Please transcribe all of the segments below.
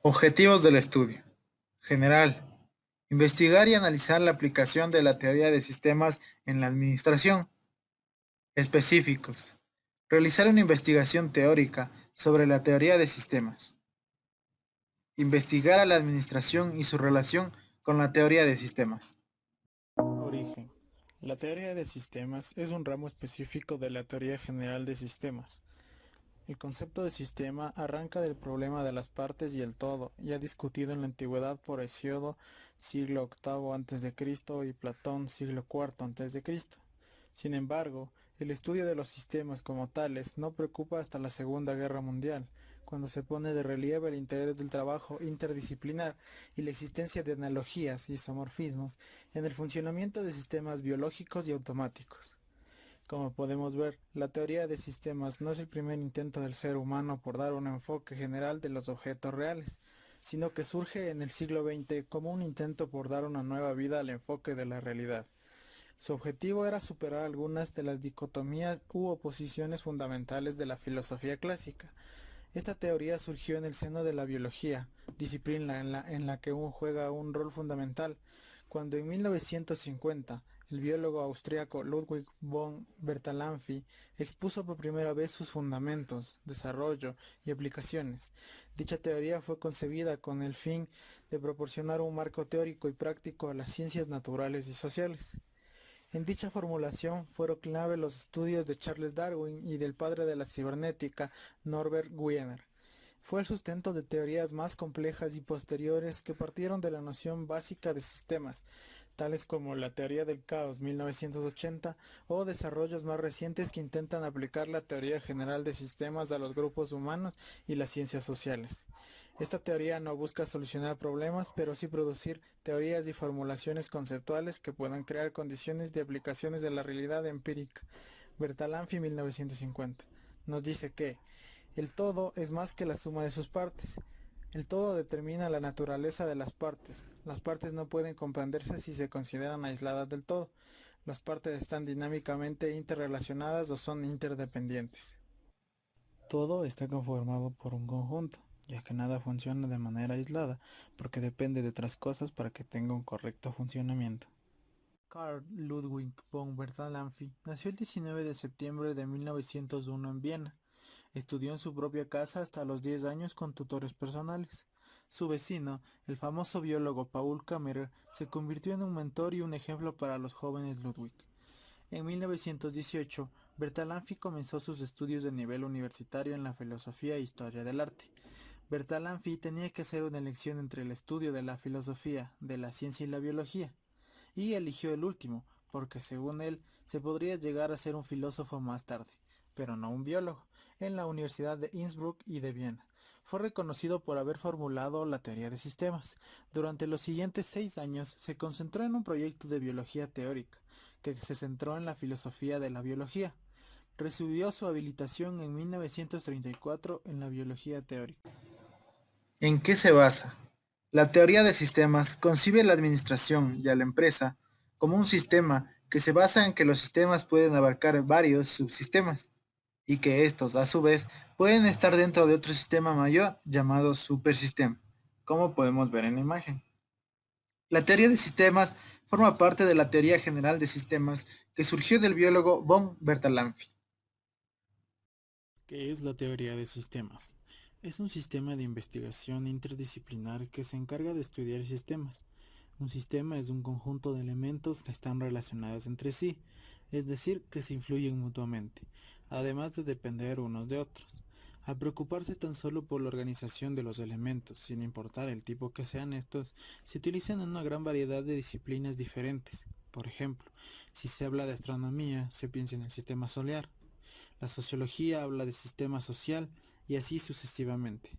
Objetivos del estudio. General. Investigar y analizar la aplicación de la teoría de sistemas en la administración. Específicos. Realizar una investigación teórica sobre la teoría de sistemas. Investigar a la administración y su relación con la teoría de sistemas. Origen. La teoría de sistemas es un ramo específico de la teoría general de sistemas. El concepto de sistema arranca del problema de las partes y el todo, ya discutido en la antigüedad por Hesíodo, siglo VIII a.C. y Platón, siglo IV a.C. Sin embargo, el estudio de los sistemas como tales no preocupa hasta la Segunda Guerra Mundial, cuando se pone de relieve el interés del trabajo interdisciplinar y la existencia de analogías y isomorfismos en el funcionamiento de sistemas biológicos y automáticos. Como podemos ver, la teoría de sistemas no es el primer intento del ser humano por dar un enfoque general de los objetos reales, sino que surge en el siglo XX como un intento por dar una nueva vida al enfoque de la realidad. Su objetivo era superar algunas de las dicotomías u oposiciones fundamentales de la filosofía clásica. Esta teoría surgió en el seno de la biología, disciplina en la que juega un rol fundamental, cuando en 1950 el biólogo austriaco Ludwig von Bertalanffy expuso por primera vez sus fundamentos, desarrollo y aplicaciones. Dicha teoría fue concebida con el fin de proporcionar un marco teórico y práctico a las ciencias naturales y sociales. En dicha formulación fueron clave los estudios de Charles Darwin y del padre de la cibernética, Norbert Wiener. Fue el sustento de teorías más complejas y posteriores que partieron de la noción básica de sistemas, tales como la teoría del caos 1980 o desarrollos más recientes que intentan aplicar la teoría general de sistemas a los grupos humanos y las ciencias sociales. Esta teoría no busca solucionar problemas, pero sí producir teorías y formulaciones conceptuales que puedan crear condiciones de aplicaciones de la realidad empírica. Bertalanffy 1950 nos dice que el todo es más que la suma de sus partes. El todo determina la naturaleza de las partes. Las partes no pueden comprenderse si se consideran aisladas del todo. Las partes están dinámicamente interrelacionadas o son interdependientes. Todo está conformado por un conjunto, ya que nada funciona de manera aislada, porque depende de otras cosas para que tenga un correcto funcionamiento. Carl Ludwig von Bertalanffy nació el 19 de septiembre de 1901 en Viena. Estudió en su propia casa hasta los 10 años con tutores personales. Su vecino, el famoso biólogo Paul Kammerer, se convirtió en un mentor y un ejemplo para los jóvenes Ludwig. En 1918, Bertalanffy comenzó sus estudios de nivel universitario en la filosofía e historia del arte. Bertalanffy tenía que hacer una elección entre el estudio de la filosofía, de la ciencia y la biología, y eligió el último, porque según él se podría llegar a ser un filósofo más tarde, pero no un biólogo, en la Universidad de Innsbruck y de Viena. Fue reconocido por haber formulado la teoría de sistemas. Durante los siguientes 6 años se concentró en un proyecto de biología teórica, que se centró en la filosofía de la biología. Recibió su habilitación en 1934 en la biología teórica. ¿En qué se basa? La teoría de sistemas concibe la administración y a la empresa como un sistema que se basa en que los sistemas pueden abarcar varios subsistemas y que estos, a su vez, pueden estar dentro de otro sistema mayor llamado supersistema, como podemos ver en la imagen. La teoría de sistemas forma parte de la teoría general de sistemas que surgió del biólogo von Bertalanffy. ¿Qué es la teoría de sistemas? Es un sistema de investigación interdisciplinar que se encarga de estudiar sistemas. Un sistema es un conjunto de elementos que están relacionados entre sí, es decir, que se influyen mutuamente, además de depender unos de otros. Al preocuparse tan solo por la organización de los elementos, sin importar el tipo que sean estos, se utilizan una gran variedad de disciplinas diferentes. Por ejemplo, si se habla de astronomía, se piensa en el sistema solar. La sociología habla de sistema social y así sucesivamente.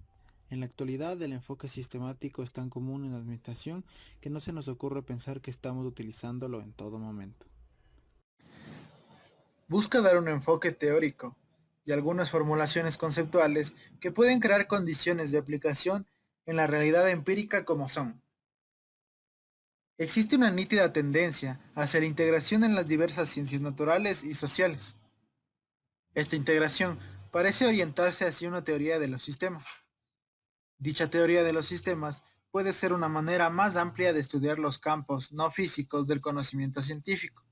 En la actualidad, el enfoque sistemático es tan común en la administración que no se nos ocurre pensar que estamos utilizándolo en todo momento. Busca dar un enfoque teórico y algunas formulaciones conceptuales que pueden crear condiciones de aplicación en la realidad empírica como son. Existe una nítida tendencia hacia la integración en las diversas ciencias naturales y sociales. Esta integración parece orientarse hacia una teoría de los sistemas. Dicha teoría de los sistemas puede ser una manera más amplia de estudiar los campos no físicos del conocimiento científico,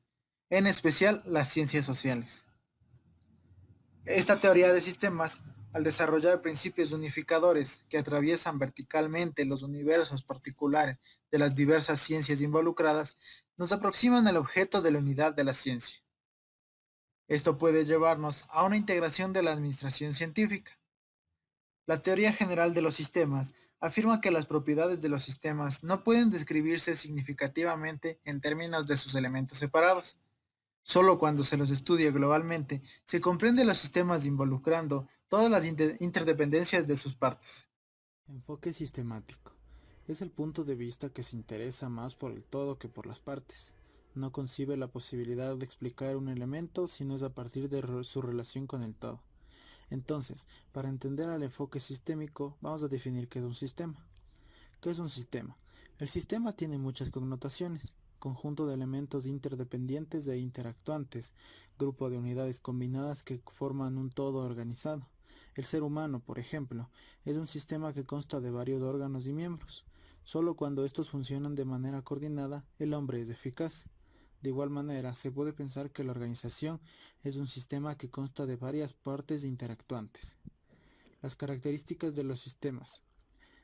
en especial las ciencias sociales. Esta teoría de sistemas, al desarrollar principios unificadores que atraviesan verticalmente los universos particulares de las diversas ciencias involucradas, nos aproximan al objeto de la unidad de la ciencia. Esto puede llevarnos a una integración de la administración científica. La teoría general de los sistemas afirma que las propiedades de los sistemas no pueden describirse significativamente en términos de sus elementos separados. Solo cuando se los estudia globalmente se comprende los sistemas involucrando todas las interdependencias de sus partes. Enfoque sistemático. Es el punto de vista que se interesa más por el todo que por las partes. No concibe la posibilidad de explicar un elemento si no es a partir de su relación con el todo. Entonces, para entender al enfoque sistémico, vamos a definir qué es un sistema. ¿Qué es un sistema? El sistema tiene muchas connotaciones: conjunto de elementos interdependientes e interactuantes, grupo de unidades combinadas que forman un todo organizado. El ser humano, por ejemplo, es un sistema que consta de varios órganos y miembros. Solo cuando estos funcionan de manera coordinada, el hombre es eficaz. De igual manera, se puede pensar que la organización es un sistema que consta de varias partes interactuantes. Las características de los sistemas.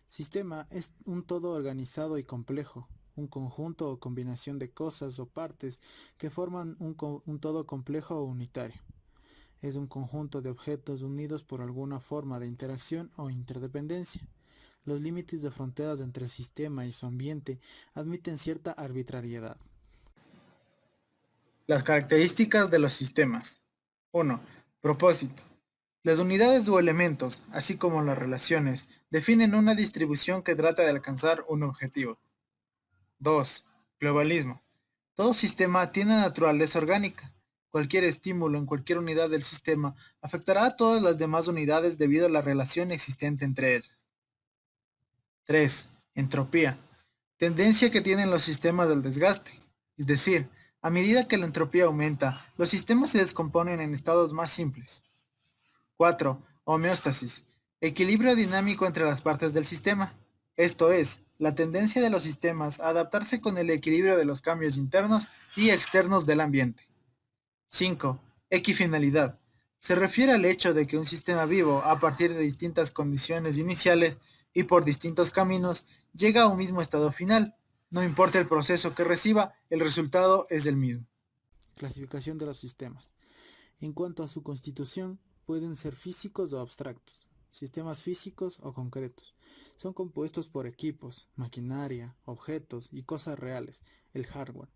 Sistema es un todo organizado y complejo, un conjunto o combinación de cosas o partes que forman un todo complejo o unitario. Es un conjunto de objetos unidos por alguna forma de interacción o interdependencia. Los límites de fronteras entre el sistema y su ambiente admiten cierta arbitrariedad. Las características de los sistemas. 1. Propósito. Las unidades o elementos, así como las relaciones, definen una distribución que trata de alcanzar un objetivo. 2. Globalismo. Todo sistema tiene naturaleza orgánica. Cualquier estímulo en cualquier unidad del sistema afectará a todas las demás unidades debido a la relación existente entre ellas. 3. Entropía. Tendencia que tienen los sistemas del desgaste. Es decir, a medida que la entropía aumenta, los sistemas se descomponen en estados más simples. 4. Homeostasis. Equilibrio dinámico entre las partes del sistema. Esto es, la tendencia de los sistemas a adaptarse con el equilibrio de los cambios internos y externos del ambiente. 5. Equifinalidad. Se refiere al hecho de que un sistema vivo, a partir de distintas condiciones iniciales y por distintos caminos, llega a un mismo estado final. No importa el proceso que reciba, el resultado es el mismo. Clasificación de los sistemas. En cuanto a su constitución, pueden ser físicos o abstractos, sistemas físicos o concretos. Son compuestos por equipos, maquinaria, objetos y cosas reales, el hardware.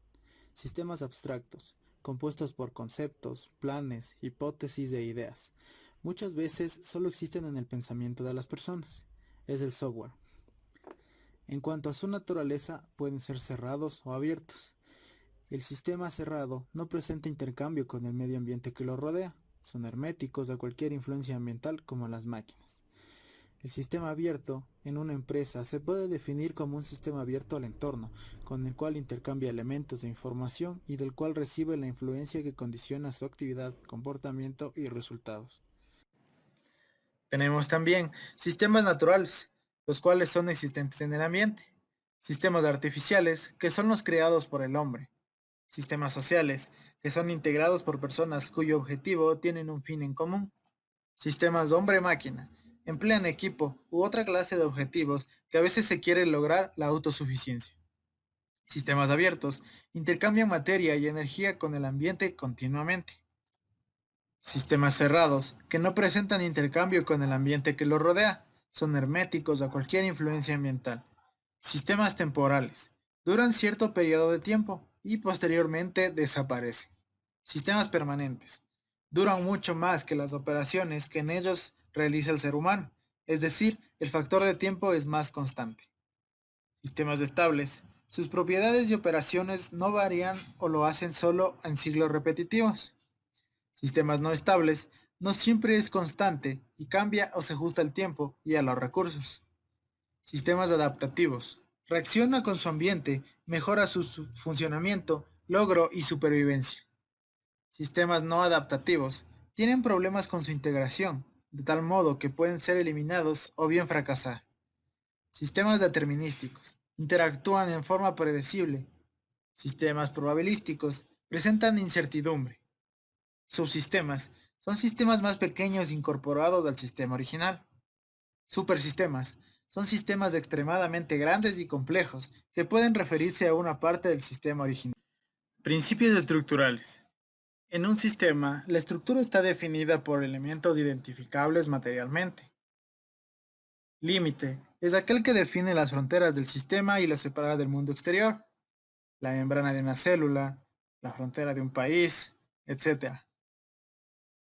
Sistemas abstractos, compuestos por conceptos, planes, hipótesis e ideas. Muchas veces solo existen en el pensamiento de las personas. Es el software. En cuanto a su naturaleza, pueden ser cerrados o abiertos. El sistema cerrado no presenta intercambio con el medio ambiente que lo rodea. Son herméticos a cualquier influencia ambiental como las máquinas. El sistema abierto en una empresa se puede definir como un sistema abierto al entorno, con el cual intercambia elementos de información y del cual recibe la influencia que condiciona su actividad, comportamiento y resultados. Tenemos también sistemas naturales, los cuales son existentes en el ambiente. Sistemas artificiales, que son los creados por el hombre. Sistemas sociales, que son integrados por personas cuyo objetivo tienen un fin en común. Sistemas hombre-máquina, emplean equipo u otra clase de objetivos que a veces se quiere lograr la autosuficiencia. Sistemas abiertos, intercambian materia y energía con el ambiente continuamente. Sistemas cerrados, que no presentan intercambio con el ambiente que los rodea, son herméticos a cualquier influencia ambiental. Sistemas temporales, duran cierto periodo de tiempo y posteriormente desaparecen. Sistemas permanentes, duran mucho más que las operaciones que en ellos realiza el ser humano, es decir, el factor de tiempo es más constante. Sistemas estables, sus propiedades y operaciones no varían o lo hacen solo en ciclos repetitivos. Sistemas no estables, no siempre es constante y cambia o se ajusta al tiempo y a los recursos. Sistemas adaptativos. Reacciona con su ambiente, mejora su funcionamiento, logro y supervivencia. Sistemas no adaptativos. Tienen problemas con su integración, de tal modo que pueden ser eliminados o bien fracasar. Sistemas determinísticos. Interactúan en forma predecible. Sistemas probabilísticos. Presentan incertidumbre. Subsistemas. Son sistemas más pequeños incorporados al sistema original. Supersistemas. Son sistemas extremadamente grandes y complejos que pueden referirse a una parte del sistema original. Principios estructurales. En un sistema, la estructura está definida por elementos identificables materialmente. Límite es aquel que define las fronteras del sistema y lo separa del mundo exterior, la membrana de una célula, la frontera de un país, etc.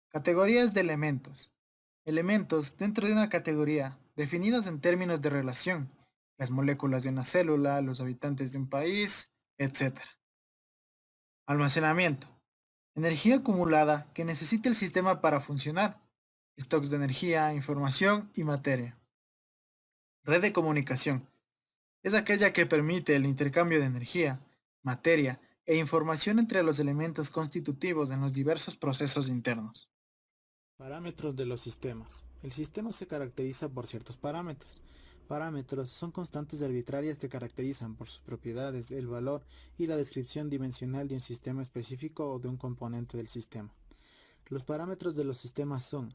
Categorías de elementos. Elementos dentro de una categoría, definidos en términos de relación, las moléculas de una célula, los habitantes de un país, etc. Almacenamiento. Energía acumulada que necesita el sistema para funcionar. Stocks de energía, información y materia. Red de comunicación. Es aquella que permite el intercambio de energía, materia e información entre los elementos constitutivos en los diversos procesos internos. Parámetros de los sistemas. El sistema se caracteriza por ciertos parámetros. Parámetros son constantes arbitrarias que caracterizan por sus propiedades, el valor y la descripción dimensional de un sistema específico o de un componente del sistema. Los parámetros de los sistemas son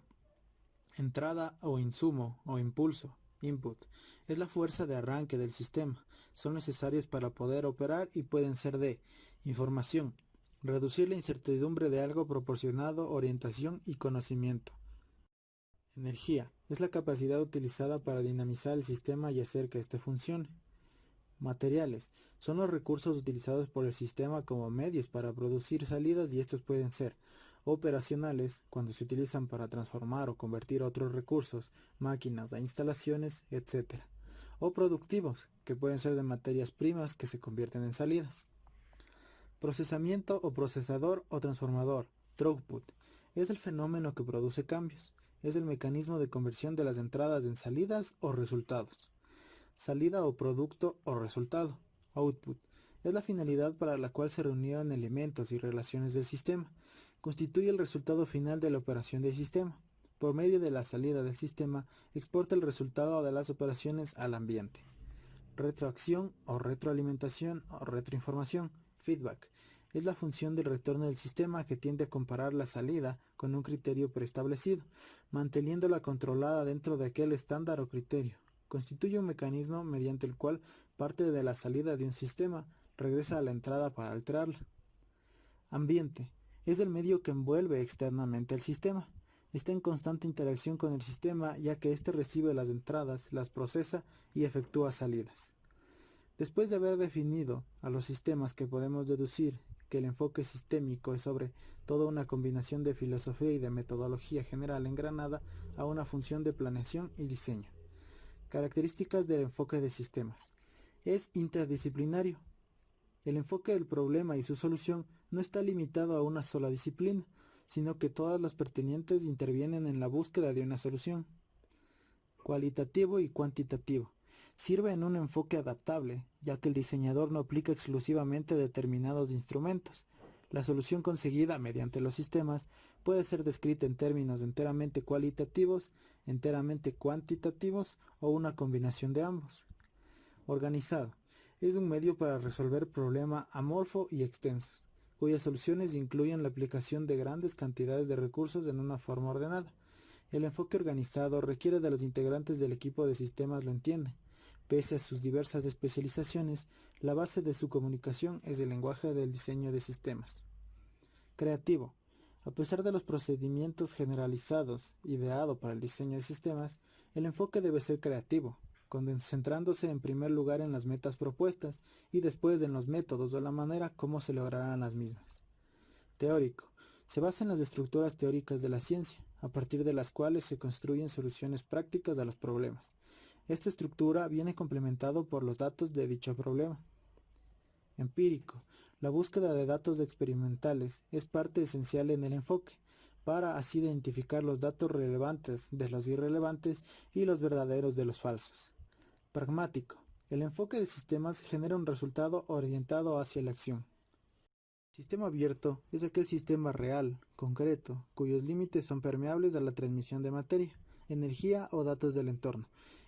entrada o insumo o impulso, input, es la fuerza de arranque del sistema. Son necesarios para poder operar y pueden ser de información, reducir la incertidumbre de algo proporcionado orientación y conocimiento. Energía, es la capacidad utilizada para dinamizar el sistema y hacer que éste funcione. Materiales, son los recursos utilizados por el sistema como medios para producir salidas y estos pueden ser operacionales, cuando se utilizan para transformar o convertir otros recursos, máquinas a instalaciones, etc. O productivos, que pueden ser de materias primas que se convierten en salidas. Procesamiento o procesador o transformador, throughput, es el fenómeno que produce cambios. Es el mecanismo de conversión de las entradas en salidas o resultados. Salida o producto o resultado, output, es la finalidad para la cual se reunieron elementos y relaciones del sistema. Constituye el resultado final de la operación del sistema. Por medio de la salida del sistema, exporta el resultado de las operaciones al ambiente. Retroacción o retroalimentación o retroinformación, feedback, es la función del retorno del sistema que tiende a comparar la salida con un criterio preestablecido, manteniéndola controlada dentro de aquel estándar o criterio. Constituye un mecanismo mediante el cual parte de la salida de un sistema regresa a la entrada para alterarla. Ambiente, es el medio que envuelve externamente al sistema. Está en constante interacción con el sistema ya que éste recibe las entradas, las procesa y efectúa salidas. Después de haber definido a los sistemas, que podemos deducir que el enfoque sistémico es sobre todo una combinación de filosofía y de metodología general engranada a una función de planeación y diseño. Características del enfoque de sistemas. Es interdisciplinario. El enfoque del problema y su solución no está limitado a una sola disciplina, sino que todas las pertinentes intervienen en la búsqueda de una solución. Cualitativo y cuantitativo. Sirve en un enfoque adaptable, ya que el diseñador no aplica exclusivamente determinados instrumentos. La solución conseguida mediante los sistemas puede ser descrita en términos enteramente cualitativos, enteramente cuantitativos o una combinación de ambos. Organizado. Es un medio para resolver problemas amorfo y extensos, cuyas soluciones incluyen la aplicación de grandes cantidades de recursos en una forma ordenada. El enfoque organizado requiere de los integrantes del equipo de sistemas lo entienden. Pese a sus diversas especializaciones, la base de su comunicación es el lenguaje del diseño de sistemas. Creativo. A pesar de los procedimientos generalizados ideado para el diseño de sistemas, el enfoque debe ser creativo, concentrándose en primer lugar en las metas propuestas y después en los métodos o la manera como se lograrán las mismas. Teórico. Se basa en las estructuras teóricas de la ciencia, a partir de las cuales se construyen soluciones prácticas a los problemas. Esta estructura viene complementado por los datos de dicho problema. Empírico. La búsqueda de datos experimentales es parte esencial en el enfoque, para así identificar los datos relevantes de los irrelevantes y los verdaderos de los falsos. Pragmático. El enfoque de sistemas genera un resultado orientado hacia la acción. Sistema abierto es aquel sistema real, concreto, cuyos límites son permeables a la transmisión de materia, energía o datos del entorno,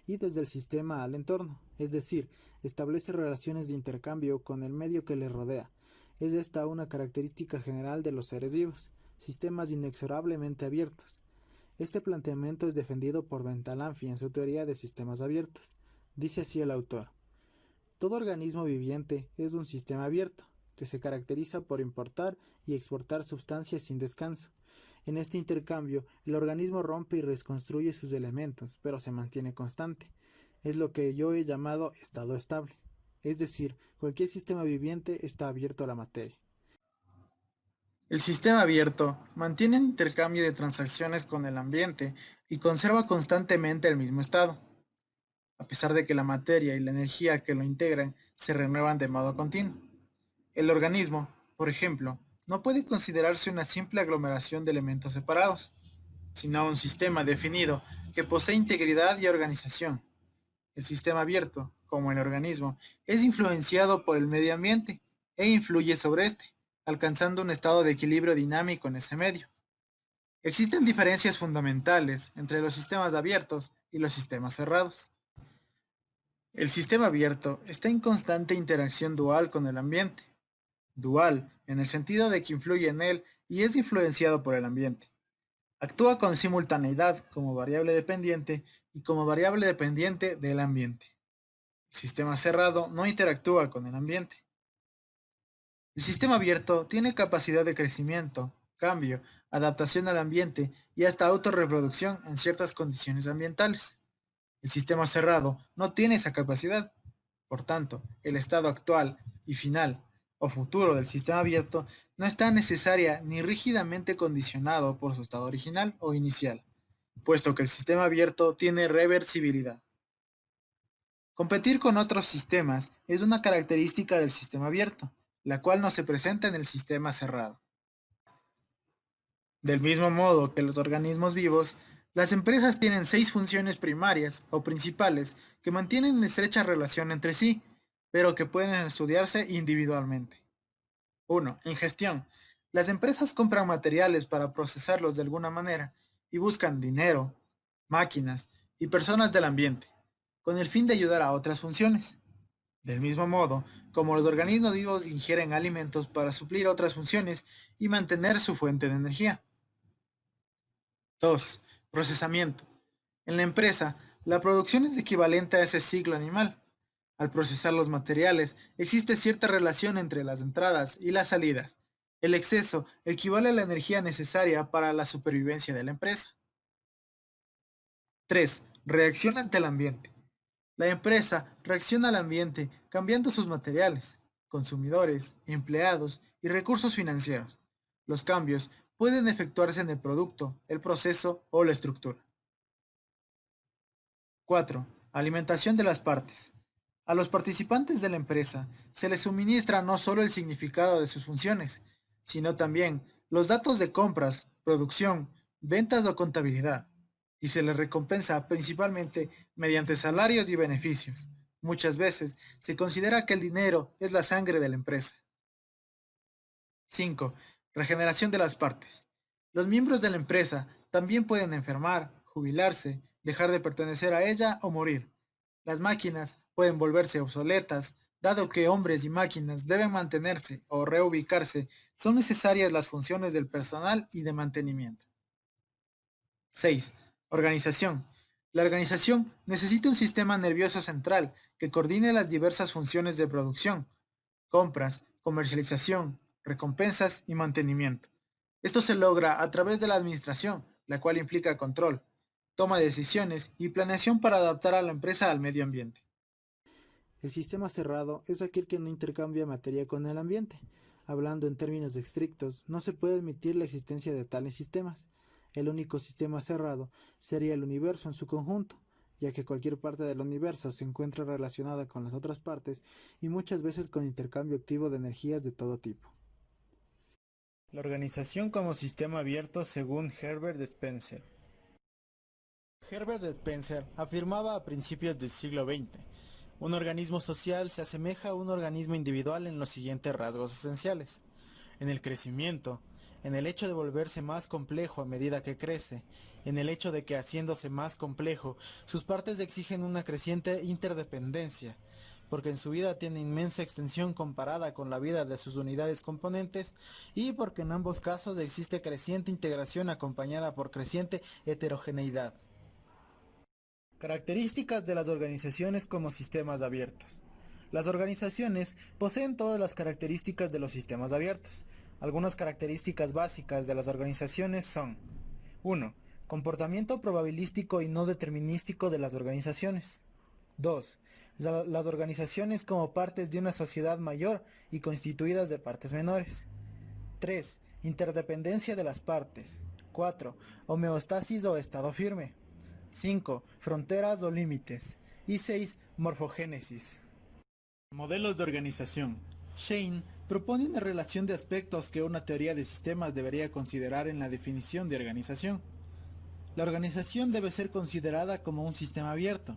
y desde el sistema al entorno, es decir, establece relaciones de intercambio con el medio que le rodea. Es esta una característica general de los seres vivos, sistemas inexorablemente abiertos. Este planteamiento es defendido por Bentalanffy en su teoría de sistemas abiertos. Dice así el autor: todo organismo viviente es un sistema abierto, que se caracteriza por importar y exportar sustancias sin descanso. En este intercambio, el organismo rompe y reconstruye sus elementos, pero se mantiene constante. Es lo que yo he llamado estado estable. Es decir, cualquier sistema viviente está abierto a la materia. El sistema abierto mantiene un intercambio de transacciones con el ambiente y conserva constantemente el mismo estado, a pesar de que la materia y la energía que lo integran se renuevan de modo continuo. El organismo, por ejemplo, no puede considerarse una simple aglomeración de elementos separados, sino un sistema definido que posee integridad y organización. El sistema abierto, como el organismo, es influenciado por el medio ambiente e influye sobre este, alcanzando un estado de equilibrio dinámico en ese medio. Existen diferencias fundamentales entre los sistemas abiertos y los sistemas cerrados. El sistema abierto está en constante interacción dual con el ambiente. Dual en el sentido de que influye en él y es influenciado por el ambiente. Actúa con simultaneidad como variable dependiente y como variable dependiente del ambiente. El sistema cerrado no interactúa con el ambiente. El sistema abierto tiene capacidad de crecimiento, cambio, adaptación al ambiente y hasta autorreproducción en ciertas condiciones ambientales. El sistema cerrado no tiene esa capacidad. Por tanto, el estado actual y final o futuro del sistema abierto no está necesaria ni rígidamente condicionado por su estado original o inicial, puesto que el sistema abierto tiene reversibilidad. Competir con otros sistemas es una característica del sistema abierto, la cual no se presenta en el sistema cerrado. Del mismo modo que los organismos vivos, las empresas tienen 6 funciones primarias o principales que mantienen estrecha relación entre sí, pero que pueden estudiarse individualmente. 1. En gestión. Las empresas compran materiales para procesarlos de alguna manera y buscan dinero, máquinas y personas del ambiente, con el fin de ayudar a otras funciones. Del mismo modo, como los organismos vivos ingieren alimentos para suplir otras funciones y mantener su fuente de energía. 2. Procesamiento. En la empresa, la producción es equivalente a ese ciclo animal. Al procesar los materiales, existe cierta relación entre las entradas y las salidas. El exceso equivale a la energía necesaria para la supervivencia de la empresa. 3. Reacción ante el ambiente. La empresa reacciona al ambiente cambiando sus materiales, consumidores, empleados y recursos financieros. Los cambios pueden efectuarse en el producto, el proceso o la estructura. 4. Alimentación de las partes. A los participantes de la empresa se les suministra no solo el significado de sus funciones, sino también los datos de compras, producción, ventas o contabilidad, y se les recompensa principalmente mediante salarios y beneficios. Muchas veces se considera que el dinero es la sangre de la empresa. 5. Regeneración de las partes. Los miembros de la empresa también pueden enfermar, jubilarse, dejar de pertenecer a ella o morir. Las máquinas pueden volverse obsoletas, dado que hombres y máquinas deben mantenerse o reubicarse, son necesarias las funciones del personal y de mantenimiento. 6. Organización. La organización necesita un sistema nervioso central que coordine las diversas funciones de producción, compras, comercialización, recompensas y mantenimiento. Esto se logra a través de la administración, la cual implica control, toma de decisiones y planeación para adaptar a la empresa al medio ambiente. El sistema cerrado es aquel que no intercambia materia con el ambiente. Hablando en términos estrictos, no se puede admitir la existencia de tales sistemas. El único sistema cerrado sería el universo en su conjunto, ya que cualquier parte del universo se encuentra relacionada con las otras partes y muchas veces con intercambio activo de energías de todo tipo. La organización como sistema abierto según Herbert Spencer. Herbert Spencer afirmaba a principios del siglo XX: un organismo social se asemeja a un organismo individual en los siguientes rasgos esenciales: en el crecimiento, en el hecho de volverse más complejo a medida que crece, en el hecho de que haciéndose más complejo, sus partes exigen una creciente interdependencia, porque en su vida tiene inmensa extensión comparada con la vida de sus unidades componentes, y porque en ambos casos existe creciente integración acompañada por creciente heterogeneidad. Características de las organizaciones como sistemas abiertos. Las organizaciones poseen todas las características de los sistemas abiertos. Algunas características básicas de las organizaciones son: 1. Comportamiento probabilístico y no determinístico de las organizaciones. 2. Las organizaciones como partes de una sociedad mayor y constituidas de partes menores. 3. Interdependencia de las partes. 4. Homeostasis o estado firme. 5. Fronteras o límites. Y 6. Morfogénesis. Modelos de organización. Shane propone una relación de aspectos que una teoría de sistemas debería considerar en la definición de organización. La organización debe ser considerada como un sistema abierto.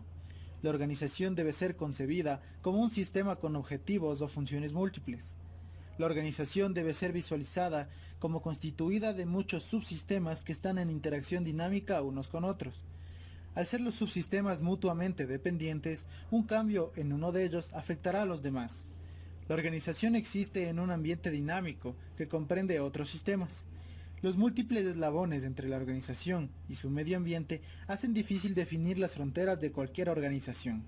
La organización debe ser concebida como un sistema con objetivos o funciones múltiples. La organización debe ser visualizada como constituida de muchos subsistemas que están en interacción dinámica unos con otros. Al ser los subsistemas mutuamente dependientes, un cambio en uno de ellos afectará a los demás. La organización existe en un ambiente dinámico que comprende otros sistemas. Los múltiples eslabones entre la organización y su medio ambiente hacen difícil definir las fronteras de cualquier organización.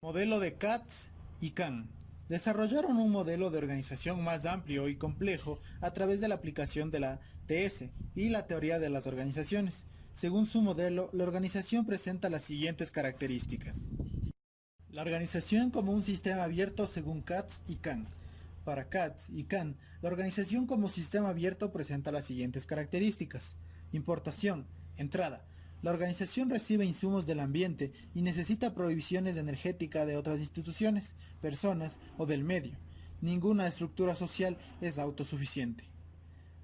Modelo de Katz y Kahn. Desarrollaron un modelo de organización más amplio y complejo a través de la aplicación de la TS y la teoría de las organizaciones. Según su modelo, la organización presenta las siguientes características. La organización como un sistema abierto según Katz y Kahn. Para Katz y Kahn, la organización como sistema abierto presenta las siguientes características. Importación, entrada. La organización recibe insumos del ambiente y necesita provisiones energéticas de otras instituciones, personas o del medio. Ninguna estructura social es autosuficiente.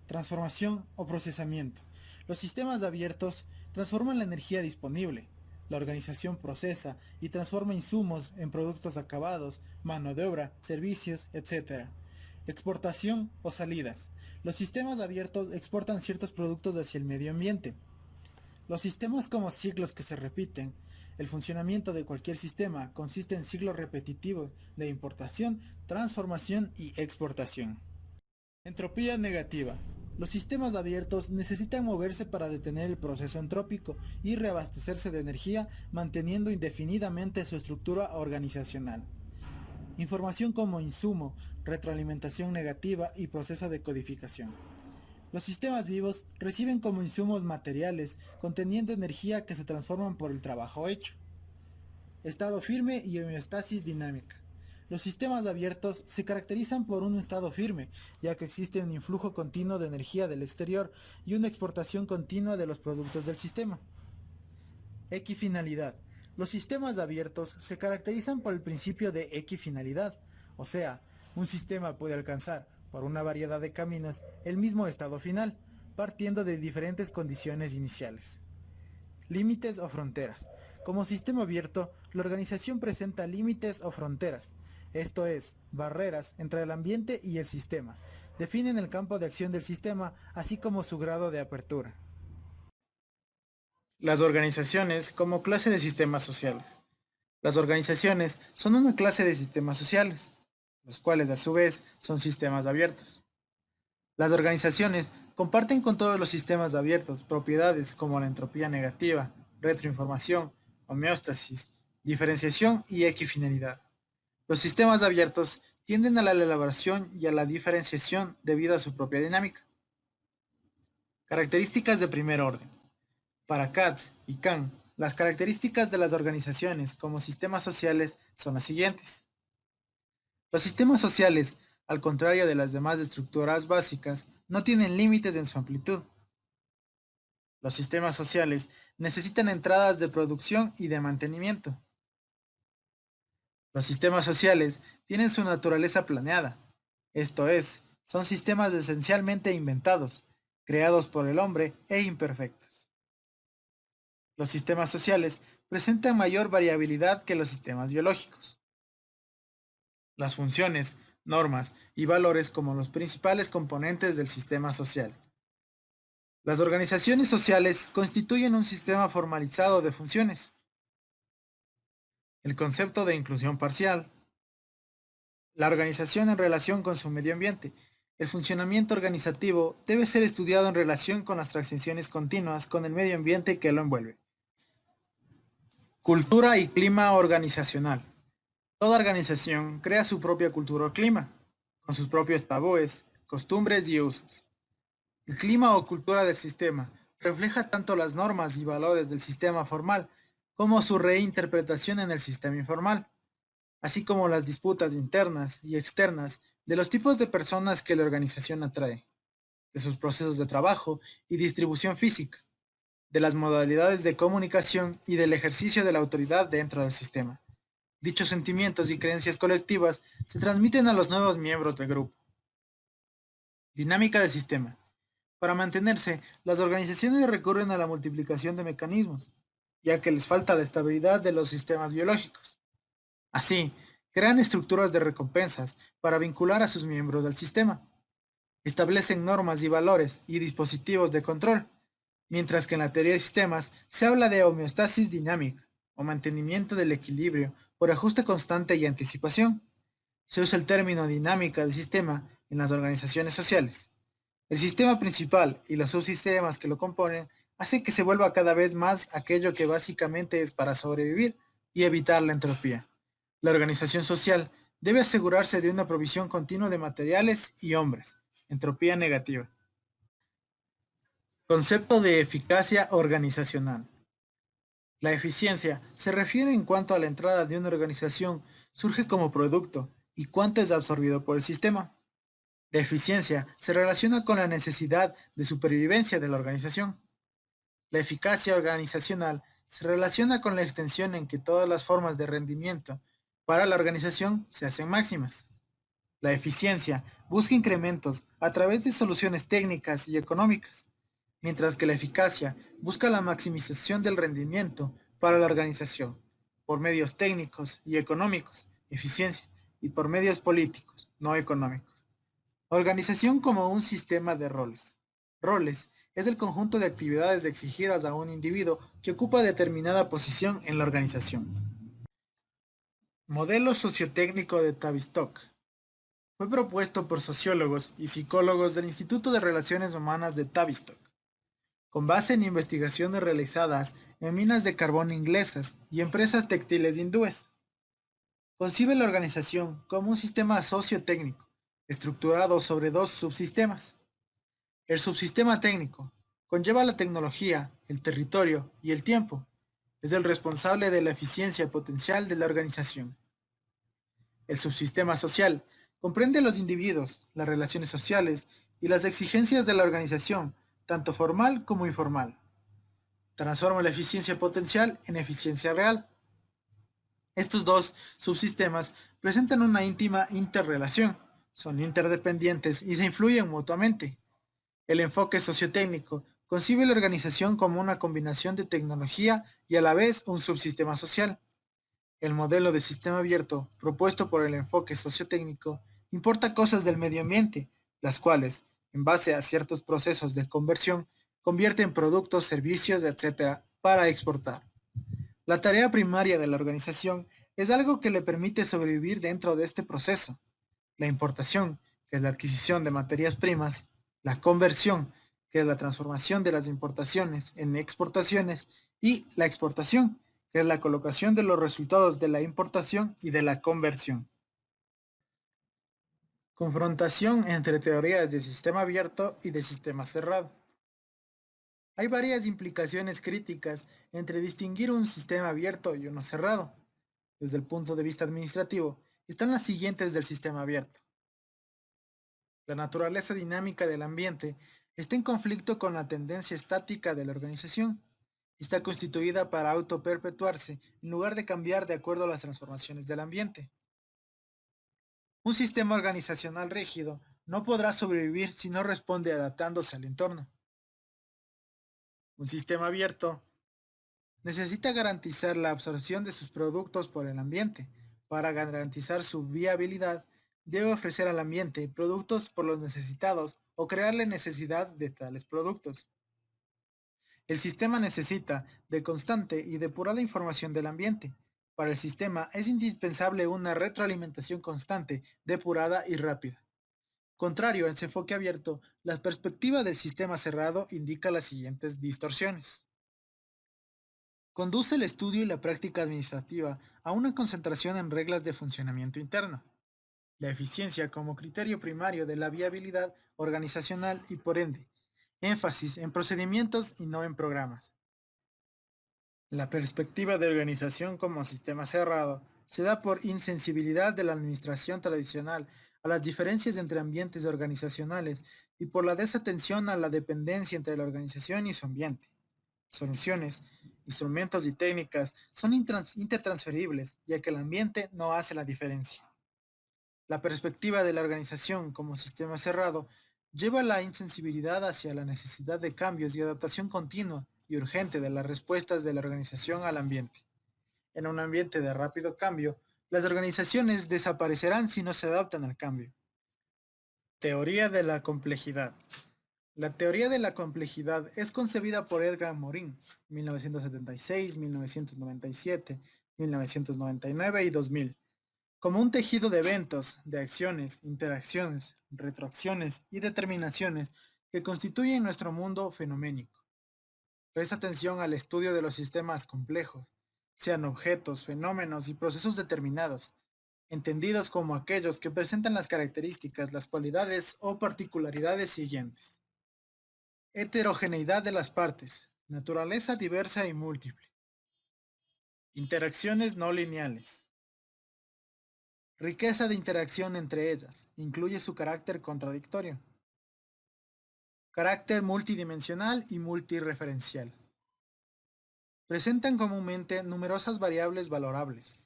Transformación o procesamiento. Los sistemas abiertos transforman la energía disponible. La organización procesa y transforma insumos en productos acabados, mano de obra, servicios, etc. Exportación o salidas. Los sistemas abiertos exportan ciertos productos hacia el medio ambiente. Los sistemas como ciclos que se repiten. El funcionamiento de cualquier sistema consiste en ciclos repetitivos de importación, transformación y exportación. Entropía negativa. Los sistemas abiertos necesitan moverse para detener el proceso entrópico y reabastecerse de energía manteniendo indefinidamente su estructura organizacional. Información como insumo, retroalimentación negativa y proceso de codificación. Los sistemas vivos reciben como insumos materiales conteniendo energía que se transforman por el trabajo hecho. Estado firme y homeostasis dinámica. Los sistemas abiertos se caracterizan por un estado firme, ya que existe un influjo continuo de energía del exterior y una exportación continua de los productos del sistema. Equifinalidad. Los sistemas abiertos se caracterizan por el principio de equifinalidad, o sea, un sistema puede alcanzar, por una variedad de caminos, el mismo estado final, partiendo de diferentes condiciones iniciales. Límites o fronteras. Como sistema abierto, la organización presenta límites o fronteras, esto es, barreras entre el ambiente y el sistema. Definen el campo de acción del sistema, así como su grado de apertura. Las organizaciones como clase de sistemas sociales. Las organizaciones son una clase de sistemas sociales, los cuales a su vez son sistemas abiertos. Las organizaciones comparten con todos los sistemas abiertos propiedades como la entropía negativa, retroinformación, homeostasis, diferenciación y equifinalidad. Los sistemas abiertos tienden a la elaboración y a la diferenciación debido a su propia dinámica. Características de primer orden. Para Katz y Kahn, las características de las organizaciones como sistemas sociales son las siguientes. Los sistemas sociales, al contrario de las demás estructuras básicas, no tienen límites en su amplitud. Los sistemas sociales necesitan entradas de producción y de mantenimiento. Los sistemas sociales tienen su naturaleza planeada, esto es, son sistemas esencialmente inventados, creados por el hombre e imperfectos. Los sistemas sociales presentan mayor variabilidad que los sistemas biológicos. Las funciones normas y valores como los principales componentes del sistema social. Las organizaciones sociales constituyen un sistema formalizado de funciones. El concepto de inclusión parcial. La organización en relación con su medio ambiente. El funcionamiento organizativo debe ser estudiado en relación con las transiciones continuas con el medio ambiente que lo envuelve. Cultura y clima organizacional. Toda organización crea su propia cultura o clima, con sus propios tabúes, costumbres y usos. El clima o cultura del sistema refleja tanto las normas y valores del sistema formal como su reinterpretación en el sistema informal, así como las disputas internas y externas de los tipos de personas que la organización atrae, de sus procesos de trabajo y distribución física, de las modalidades de comunicación y del ejercicio de la autoridad dentro del sistema. Dichos sentimientos y creencias colectivas se transmiten a los nuevos miembros del grupo. Dinámica del sistema. Para mantenerse, las organizaciones recurren a la multiplicación de mecanismos, ya que les falta la estabilidad de los sistemas biológicos. Así, crean estructuras de recompensas para vincular a sus miembros del sistema. Establecen normas y valores y dispositivos de control, mientras que en la teoría de sistemas se habla de homeostasis dinámica o mantenimiento del equilibrio por ajuste constante y anticipación. Se usa el término dinámica del sistema en las organizaciones sociales. El sistema principal y los subsistemas que lo componen hacen que se vuelva cada vez más aquello que básicamente es para sobrevivir y evitar la entropía. La organización social debe asegurarse de una provisión continua de materiales y hombres. Entropía negativa. Concepto de eficacia organizacional. La eficiencia se refiere en cuanto a la entrada de una organización surge como producto y cuánto es absorbido por el sistema. La eficiencia se relaciona con la necesidad de supervivencia de la organización. La eficacia organizacional se relaciona con la extensión en que todas las formas de rendimiento para la organización se hacen máximas. La eficiencia busca incrementos a través de soluciones técnicas y económicas, mientras que la eficacia busca la maximización del rendimiento para la organización, por medios técnicos y económicos, eficiencia, y por medios políticos, no económicos. Organización como un sistema de roles. Roles es el conjunto de actividades exigidas a un individuo que ocupa determinada posición en la organización. Modelo sociotécnico de Tavistock. Fue propuesto por sociólogos y psicólogos del Instituto de Relaciones Humanas de Tavistock, con base en investigaciones realizadas en minas de carbón inglesas y empresas textiles hindúes. Concibe la organización como un sistema sociotécnico, estructurado sobre dos subsistemas. El subsistema técnico conlleva la tecnología, el territorio y el tiempo. Es el responsable de la eficiencia potencial de la organización. El subsistema social comprende los individuos, las relaciones sociales y las exigencias de la organización, tanto formal como informal. Transforma la eficiencia potencial en eficiencia real. Estos dos subsistemas presentan una íntima interrelación, son interdependientes y se influyen mutuamente. El enfoque sociotécnico concibe la organización como una combinación de tecnología y a la vez un subsistema social. El modelo de sistema abierto propuesto por el enfoque sociotécnico importa cosas del medio ambiente, las cuales, en base a ciertos procesos de conversión, convierten productos, servicios, etc., para exportar. La tarea primaria de la organización es algo que le permite sobrevivir dentro de este proceso. La importación, que es la adquisición de materias primas, la conversión, que es la transformación de las importaciones en exportaciones, y la exportación, que es la colocación de los resultados de la importación y de la conversión. Confrontación entre teorías de sistema abierto y de sistema cerrado. Hay varias implicaciones críticas entre distinguir un sistema abierto y uno cerrado. Desde el punto de vista administrativo, están las siguientes del sistema abierto. La naturaleza dinámica del ambiente está en conflicto con la tendencia estática de la organización. Está constituida para autoperpetuarse en lugar de cambiar de acuerdo a las transformaciones del ambiente. Un sistema organizacional rígido no podrá sobrevivir si no responde adaptándose al entorno. Un sistema abierto necesita garantizar la absorción de sus productos por el ambiente para garantizar su viabilidad debe ofrecer al ambiente productos por los necesitados o crearle necesidad de tales productos. El sistema necesita de constante y depurada información del ambiente. Para el sistema es indispensable una retroalimentación constante, depurada y rápida. Contrario a ese enfoque abierto, la perspectiva del sistema cerrado indica las siguientes distorsiones. Conduce el estudio y la práctica administrativa a una concentración en reglas de funcionamiento interno. La eficiencia como criterio primario de la viabilidad organizacional y por ende, énfasis en procedimientos y no en programas. La perspectiva de organización como sistema cerrado se da por insensibilidad de la administración tradicional a las diferencias entre ambientes organizacionales y por la desatención a la dependencia entre la organización y su ambiente. Soluciones, instrumentos y técnicas son intertransferibles, ya que el ambiente no hace la diferencia. La perspectiva de la organización como sistema cerrado lleva la insensibilidad hacia la necesidad de cambios y adaptación continua y urgente de las respuestas de la organización al ambiente. En un ambiente de rápido cambio, las organizaciones desaparecerán si no se adaptan al cambio. Teoría de la complejidad. La teoría de la complejidad es concebida por Edgar Morin, 1976, 1997, 1999 y 2000, como un tejido de eventos, de acciones, interacciones, retroacciones y determinaciones que constituyen nuestro mundo fenoménico. Presta atención al estudio de los sistemas complejos, sean objetos, fenómenos y procesos determinados, entendidos como aquellos que presentan las características, las cualidades o particularidades siguientes. Heterogeneidad de las partes, naturaleza diversa y múltiple. Interacciones no lineales. Riqueza de interacción entre ellas, incluye su carácter contradictorio. Carácter multidimensional y multireferencial. Presentan comúnmente numerosas variables valorables.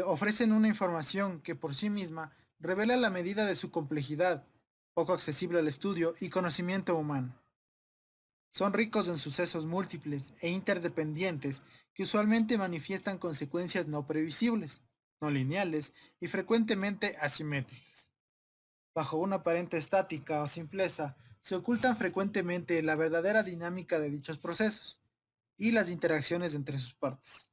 Ofrecen una información que por sí misma revela la medida de su complejidad, poco accesible al estudio y conocimiento humano. Son ricos en sucesos múltiples e interdependientes que usualmente manifiestan consecuencias no previsibles, no lineales y frecuentemente asimétricas. Bajo una aparente estática o simpleza, se ocultan frecuentemente la verdadera dinámica de dichos procesos y las interacciones entre sus partes.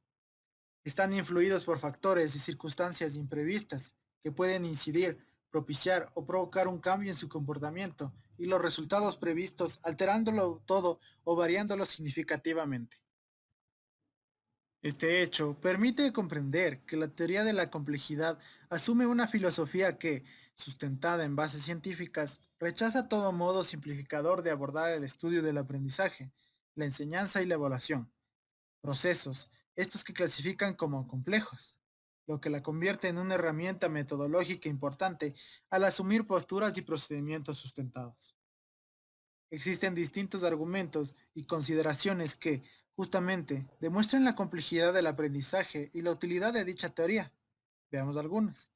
Están influidos por factores y circunstancias imprevistas que pueden incidir, propiciar o provocar un cambio en su comportamiento y los resultados previstos alterándolo todo o variándolo significativamente. Este hecho permite comprender que la teoría de la complejidad asume una filosofía que, sustentada en bases científicas, rechaza todo modo simplificador de abordar el estudio del aprendizaje, la enseñanza y la evaluación, procesos, estos que clasifican como complejos, lo que la convierte en una herramienta metodológica importante al asumir posturas y procedimientos sustentados. Existen distintos argumentos y consideraciones que, justamente, demuestran la complejidad del aprendizaje y la utilidad de dicha teoría. Veamos algunas.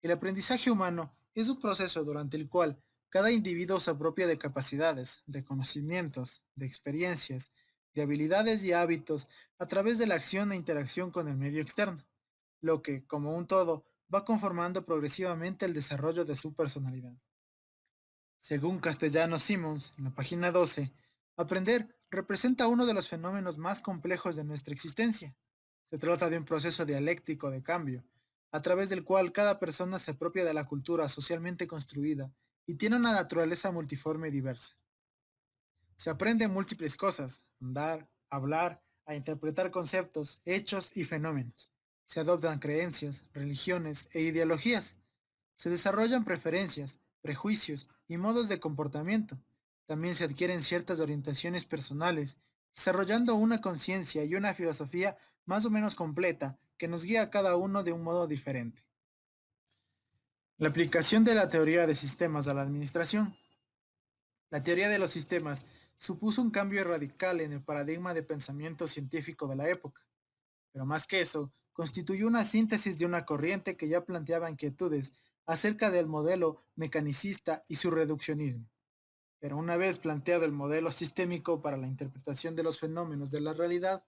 El aprendizaje humano es un proceso durante el cual cada individuo se apropia de capacidades, de conocimientos, de experiencias, de habilidades y hábitos a través de la acción e interacción con el medio externo, lo que, como un todo, va conformando progresivamente el desarrollo de su personalidad. Según Castellanos-Simons, en la página 12, aprender representa uno de los fenómenos más complejos de nuestra existencia. Se trata de un proceso dialéctico de cambio, a través del cual cada persona se apropia de la cultura socialmente construida y tiene una naturaleza multiforme y diversa. Se aprende múltiples cosas: andar, hablar, a interpretar conceptos, hechos y fenómenos. Se adoptan creencias, religiones e ideologías. Se desarrollan preferencias, prejuicios y modos de comportamiento. También se adquieren ciertas orientaciones personales, desarrollando una conciencia y una filosofía más o menos completa que nos guía a cada uno de un modo diferente. La aplicación de la teoría de sistemas a la administración. La teoría de los sistemas supuso un cambio radical en el paradigma de pensamiento científico de la época, pero más que eso, constituyó una síntesis de una corriente que ya planteaba inquietudes acerca del modelo mecanicista y su reduccionismo. Pero una vez planteado el modelo sistémico para la interpretación de los fenómenos de la realidad,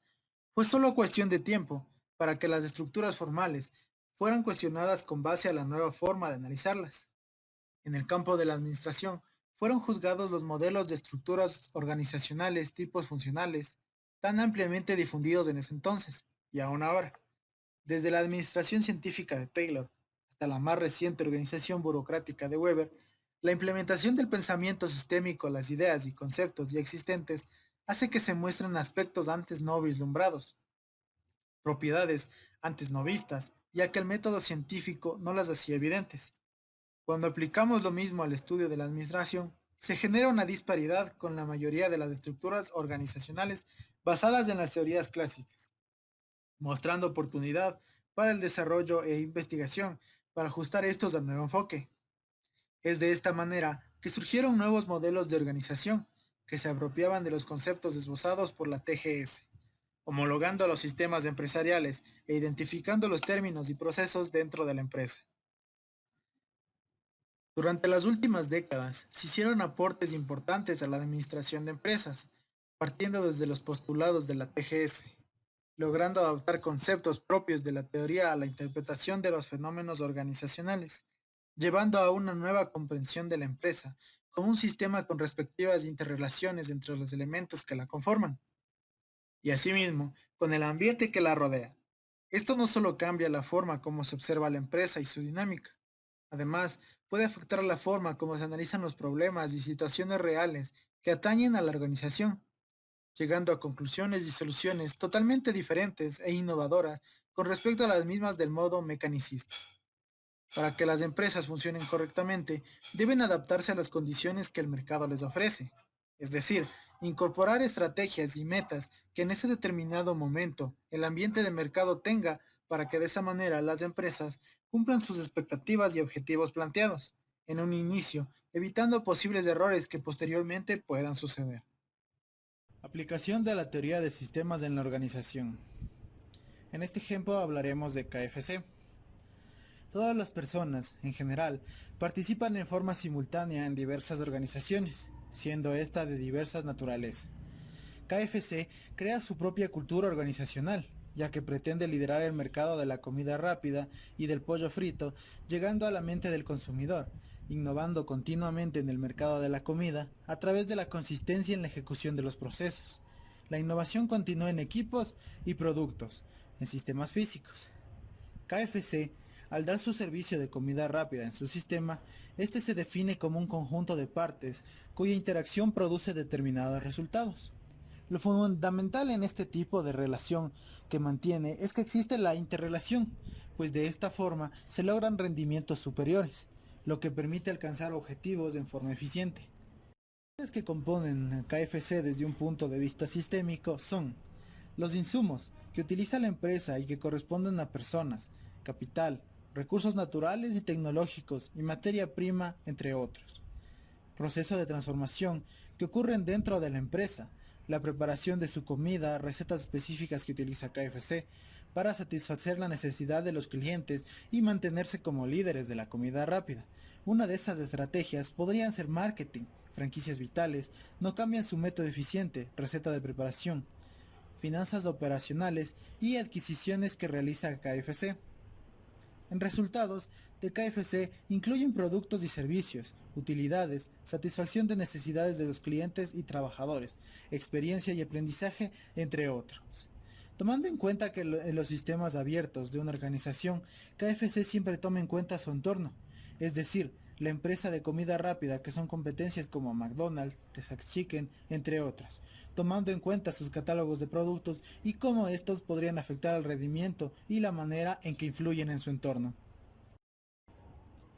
fue solo cuestión de tiempo para que las estructuras formales fueran cuestionadas con base a la nueva forma de analizarlas. En el campo de la administración, fueron juzgados los modelos de estructuras organizacionales tipos funcionales, tan ampliamente difundidos en ese entonces, y aún ahora. Desde la administración científica de Taylor hasta la más reciente organización burocrática de Weber, la implementación del pensamiento sistémico a las ideas y conceptos ya existentes hace que se muestren aspectos antes no vislumbrados, propiedades antes no vistas, ya que el método científico no las hacía evidentes. Cuando aplicamos lo mismo al estudio de la administración, se genera una disparidad con la mayoría de las estructuras organizacionales basadas en las teorías clásicas, mostrando oportunidad para el desarrollo e investigación para ajustar estos al nuevo enfoque. Es de esta manera que surgieron nuevos modelos de organización que se apropiaban de los conceptos esbozados por la TGS, homologando los sistemas empresariales e identificando los términos y procesos dentro de la empresa. Durante las últimas décadas se hicieron aportes importantes a la administración de empresas, partiendo desde los postulados de la TGS, logrando adaptar conceptos propios de la teoría a la interpretación de los fenómenos organizacionales, llevando a una nueva comprensión de la empresa como un sistema con respectivas interrelaciones entre los elementos que la conforman, y asimismo con el ambiente que la rodea. Esto no solo cambia la forma como se observa la empresa y su dinámica, además puede afectar la forma como se analizan los problemas y situaciones reales que atañen a la organización, llegando a conclusiones y soluciones totalmente diferentes e innovadoras con respecto a las mismas del modo mecanicista. Para que las empresas funcionen correctamente, deben adaptarse a las condiciones que el mercado les ofrece, es decir, incorporar estrategias y metas que en ese determinado momento el ambiente de mercado tenga para que de esa manera las empresas cumplan sus expectativas y objetivos planteados en un inicio, evitando posibles errores que posteriormente puedan suceder. Aplicación de la teoría de sistemas en la organización. En este ejemplo hablaremos de KFC. Todas las personas, en general, participan en forma simultánea en diversas organizaciones, siendo esta de diversas naturaleza. KFC crea su propia cultura organizacional, ya que pretende liderar el mercado de la comida rápida y del pollo frito, llegando a la mente del consumidor, innovando continuamente en el mercado de la comida a través de la consistencia en la ejecución de los procesos. La innovación continúa en equipos y productos, en sistemas físicos. KFC, al dar su servicio de comida rápida en su sistema, este se define como un conjunto de partes cuya interacción produce determinados resultados. Lo fundamental en este tipo de relación que mantiene es que existe la interrelación, pues de esta forma se logran rendimientos superiores, lo que permite alcanzar objetivos en forma eficiente. Las que componen KFC desde un punto de vista sistémico son los insumos que utiliza la empresa y que corresponden a personas, capital, recursos naturales y tecnológicos y materia prima, entre otros. Proceso de transformación que ocurren dentro de la empresa, la preparación de su comida, recetas específicas que utiliza KFC para satisfacer la necesidad de los clientes y mantenerse como líderes de la comida rápida. Una de esas estrategias podrían ser marketing, franquicias vitales, no cambian su método eficiente, receta de preparación, finanzas operacionales y adquisiciones que realiza KFC. En resultados de KFC incluyen productos y servicios, utilidades, satisfacción de necesidades de los clientes y trabajadores, experiencia y aprendizaje, entre otros. Tomando en cuenta que en los sistemas abiertos de una organización, KFC siempre toma en cuenta su entorno, es decir, la empresa de comida rápida que son competencias como McDonald's, Texas Chicken, entre otras, tomando en cuenta sus catálogos de productos y cómo estos podrían afectar al rendimiento y la manera en que influyen en su entorno.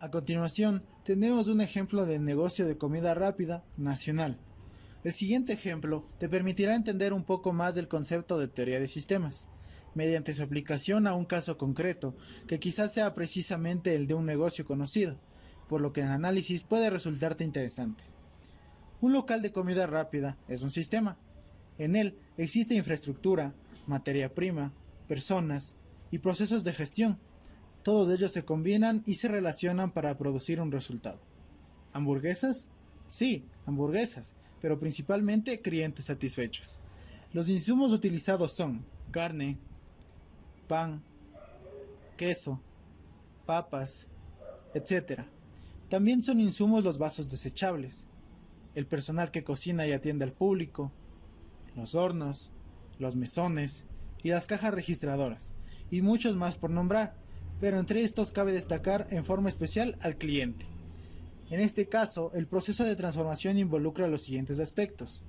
A continuación, tenemos un ejemplo de negocio de comida rápida nacional. El siguiente ejemplo te permitirá entender un poco más del concepto de teoría de sistemas, mediante su aplicación a un caso concreto, que quizás sea precisamente el de un negocio conocido, por lo que el análisis puede resultarte interesante. Un local de comida rápida es un sistema. En él existe infraestructura, materia prima, personas y procesos de gestión. Todos ellos se combinan y se relacionan para producir un resultado. ¿Hamburguesas? Sí, hamburguesas, pero principalmente clientes satisfechos. Los insumos utilizados son carne, pan, queso, papas, etc. También son insumos los vasos desechables, el personal que cocina y atiende al público, los hornos, los mesones y las cajas registradoras, y muchos más por nombrar, pero entre estos cabe destacar en forma especial al cliente. En este caso, el proceso de transformación involucra los siguientes aspectos.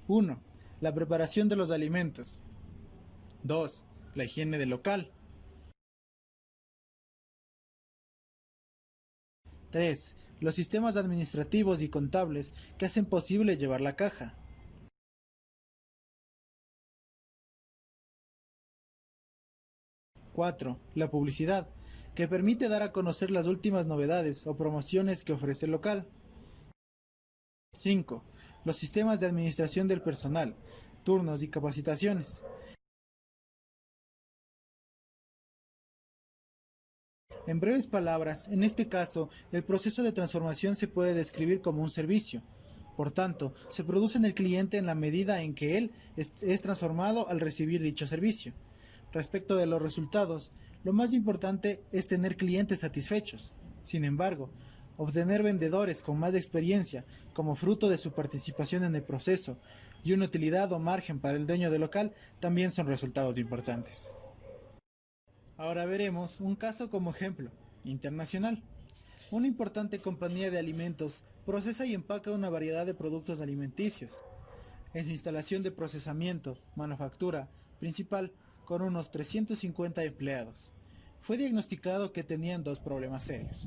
1. La preparación de los alimentos. 2. La higiene del local. 3. Los sistemas administrativos y contables que hacen posible llevar la caja. 4. La publicidad, que permite dar a conocer las últimas novedades o promociones que ofrece el local. 5. Los sistemas de administración del personal, turnos y capacitaciones. En breves palabras, en este caso, el proceso de transformación se puede describir como un servicio. Por tanto, se produce en el cliente en la medida en que él es transformado al recibir dicho servicio. Respecto de los resultados, lo más importante es tener clientes satisfechos. Sin embargo, obtener vendedores con más experiencia como fruto de su participación en el proceso y una utilidad o margen para el dueño del local también son resultados importantes. Ahora veremos un caso como ejemplo, internacional. Una importante compañía de alimentos procesa y empaca una variedad de productos alimenticios. En su instalación de procesamiento, manufactura, principal, con unos 350 empleados, fue diagnosticado que tenían dos problemas serios.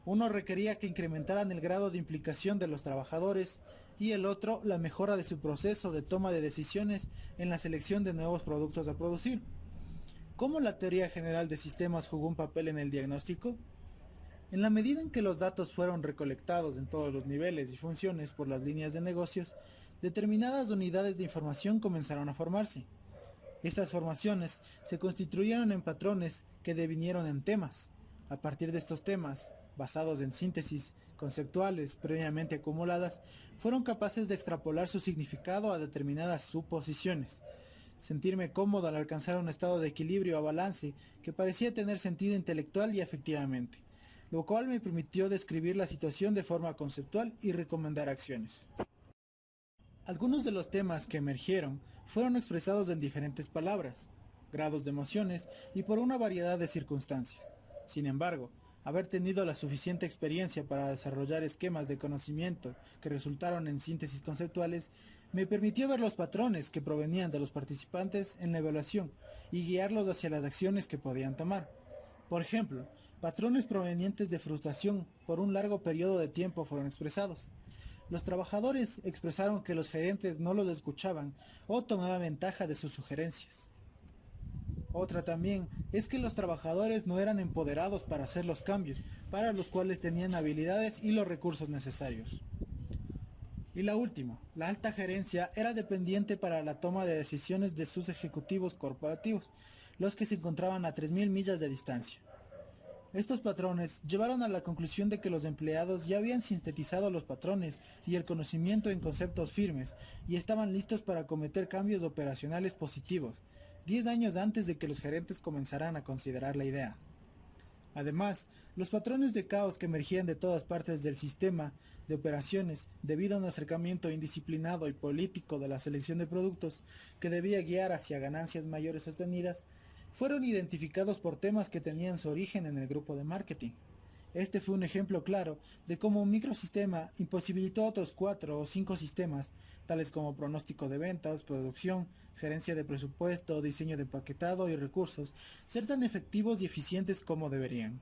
Uno requería que incrementaran el grado de implicación de los trabajadores y el otro la mejora de su proceso de toma de decisiones en la selección de nuevos productos a producir. ¿Cómo la teoría general de sistemas jugó un papel en el diagnóstico? En la medida en que los datos fueron recolectados en todos los niveles y funciones por las líneas de negocios, determinadas unidades de información comenzaron a formarse. Estas formaciones se constituyeron en patrones que devinieron en temas. A partir de estos temas, basados en síntesis conceptuales previamente acumuladas, fueron capaces de extrapolar su significado a determinadas suposiciones. Sentirme cómodo al alcanzar un estado de equilibrio o balance que parecía tener sentido intelectual y afectivamente, lo cual me permitió describir la situación de forma conceptual y recomendar acciones. Algunos de los temas que emergieron fueron expresados en diferentes palabras, grados de emociones y por una variedad de circunstancias. Sin embargo, haber tenido la suficiente experiencia para desarrollar esquemas de conocimiento que resultaron en síntesis conceptuales me permitió ver los patrones que provenían de los participantes en la evaluación y guiarlos hacia las acciones que podían tomar. Por ejemplo, patrones provenientes de frustración por un largo periodo de tiempo fueron expresados. Los trabajadores expresaron que los gerentes no los escuchaban o tomaban ventaja de sus sugerencias. Otra también es que los trabajadores no eran empoderados para hacer los cambios, para los cuales tenían habilidades y los recursos necesarios. Y la última, la alta gerencia era dependiente para la toma de decisiones de sus ejecutivos corporativos, los que se encontraban a 3000 millas de distancia. Estos patrones llevaron a la conclusión de que los empleados ya habían sintetizado los patrones y el conocimiento en conceptos firmes y estaban listos para cometer cambios operacionales positivos, 10 años antes de que los gerentes comenzaran a considerar la idea. Además, los patrones de caos que emergían de todas partes del sistema de operaciones debido a un acercamiento indisciplinado y político de la selección de productos que debía guiar hacia ganancias mayores sostenidas, fueron identificados por temas que tenían su origen en el grupo de marketing. Este fue un ejemplo claro de cómo un microsistema imposibilitó a otros 4 o 5 sistemas, tales como pronóstico de ventas, producción, gerencia de presupuesto, diseño de empaquetado y recursos, ser tan efectivos y eficientes como deberían.